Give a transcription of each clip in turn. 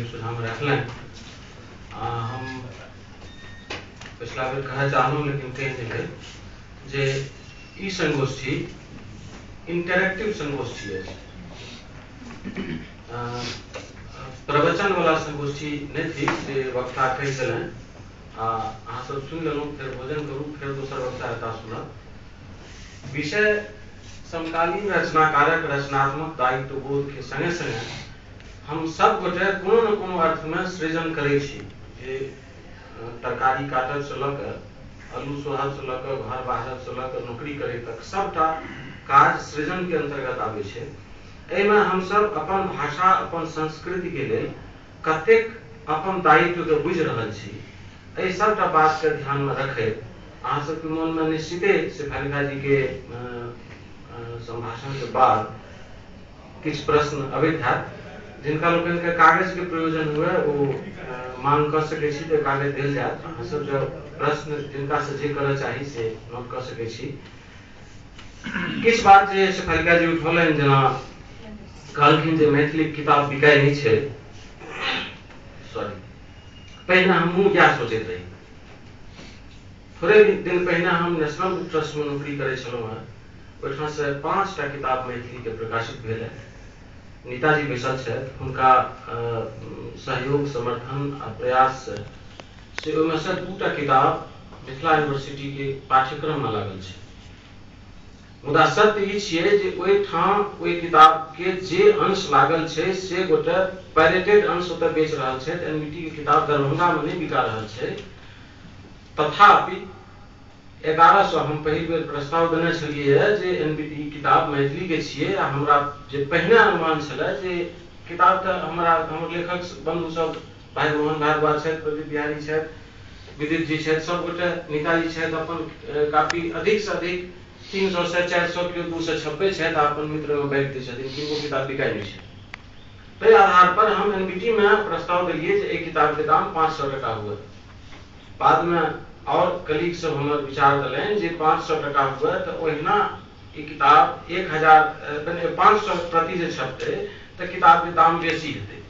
सुझाव रखलें। हम पिछला बेर कहे चाहूँ लेकिन कह देंगे जे ई संगोष्ठी इंटरेक्टिव संगोष्ठी है। प्रवचन वाला संगोष्ठी नहीं थी जे वक्ता कह देलें अहाँ सब सुन लेलहुँ, फिर भोजन करूँ, फिर दोसर वक्ता एता सुनब। विषय समकालीन रचनाकारक रचनात्मक दायित्व बोध के संगे संगे हम सब गोटे कोनो न कोनो अर्थ में सृजन करे छी। जे तरकारी काटब से लऽ कऽ आलू सोहब से लऽ कऽ घर बाहरब से लऽ कऽ नौकरी करे तक सबटा काज सृजन के अंतर्गत आबै छै। एहिमे हम सब अपन भाषा अपन संस्कृति के लेल कतेक अपन दायित्व के बुझि रहल छी, एहि सबटा बात के ध्यान में रखैत अहाँ सबके मन में निश्चिते शेफालिका जी के संभाषण के बाद किछु प्रश्न अबैत हैत। जिनका लोगन के कागज के प्रयोजन हुए वो मांग कर सके छी तो कागज देल जायत। अहाँ सब जो प्रश्न जिनका से जे करऽ चाही से नोट कर सके छी। किछु बात जे शेफालिका जी उठौलनि, जेना कहलखिन जे मैथिली किताब बिकाय नहीं छै। सॉरी, पहिने हमहूँ इएह सोचैत रही। थोड़े दिन पहिने हम नेशनल बुक ट्रस्ट में नौकरी करे छलहुँ हेँ। ओहिठाम से 5टा किताब मैथिली के प्रकाशित भेल है। नीताजी बैसल छथि, हुनका सहयोग समर्थन आ प्रयास से ओहिमे से 2टा किताब मिथिला यूनिवर्सिटी के पाठ्यक्रम में लागल छै। मुदा सत्य ई छियै जे ओहिठाम ओहि किताब के जे अंश लागल छै से गोटे पायरेटेड अंश ओतऽ बेच रहल छै। एनबीटी के किताब दरभंगा में नहीं बिका रहल छै। तथापि 1100 हम पहिल बेर प्रस्ताव देने छलियै जे एनबीटी किताब मैथिली के छियै। आ हमरा जे पहिने अनुमान छलै जे किताब तऽ हमर लेखक बंधु सब भाई मोहन भारद्वाज छथि, प्रदीप बिहारी छथि, विदित जी छथि, सब गोटे नीताजी छथि, अपन काफी अधिक से अधिक 300 से 400 किलो 200 छपे छथि, अपन मित्र में बांटि दै छथिन कि वो किताब बिकाय नहीं छै। ताहि आधार पर हम एनबीटी में प्रस्ताव दिलियै जे एक किताब के दाम 500 टका हुए। बाद में और कलीग सब हमर विचार दिलनि जे 500 टका हुए तो ओहिना ई किताब 500 प्रति जे छपते तो किताब के दाम बेसी हेतै।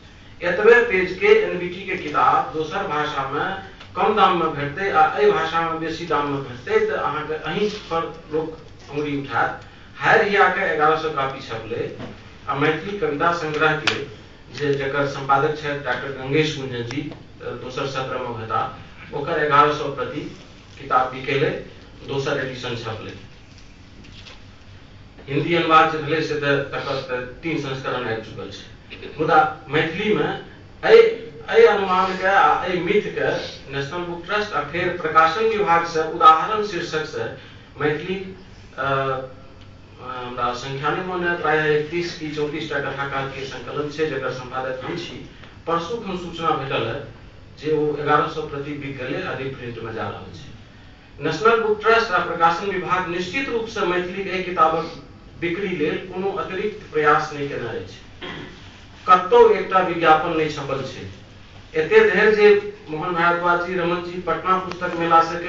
एतबे पेज के एनबीटी के किताब दोसर भाषा में कम दाम में भेटतै आ एहि भाषा में बेसी दाम में भेटतै तो अहाँ के अहीं पर लोक अंगुरी उठात। हार हिया के 1100 कॉपी छपलै। आ मैथिली कविता संग्रह के जकर संपादक छथि डॉक्टर गंगेश गुंजन जी, दोसर सत्र में हेता, ओकर 1100 प्रति किताब बिकेले, दोसर एडिशन छपले। हिंदी अनुवाद जे भेलै से तकर 3 संस्करण आबि चुकल छै। मुदा मैथिली में एहि अनुमान के आ एहि मिथ के नेशनल बुक ट्रस्ट आ फेर प्रकाशन विभाग से उदाहरण शीर्षक से मैथिली हमरा संख्या नहीं मन प्राय 31 की 34टा कथाकार के संकलन छै, जकर संपादक हम छी। परसू हम सूचना भेटल है जे वो 1100 प्रति बिक गेलै आ रिप्रिंट में जा रहल छै। नेशनल बुक ट्रस्ट आ प्रकाशन विभाग निश्चित रूप से मैथिली के किताबक बिक्री लेल कोनो अतिरिक्त प्रयास नहीं केने अछि। कतौ एकटा विज्ञापन नहीं छपल छै। एते धरि जे मोहन भारद्वाज जी, रमन जी पटना पुस्तक मेला से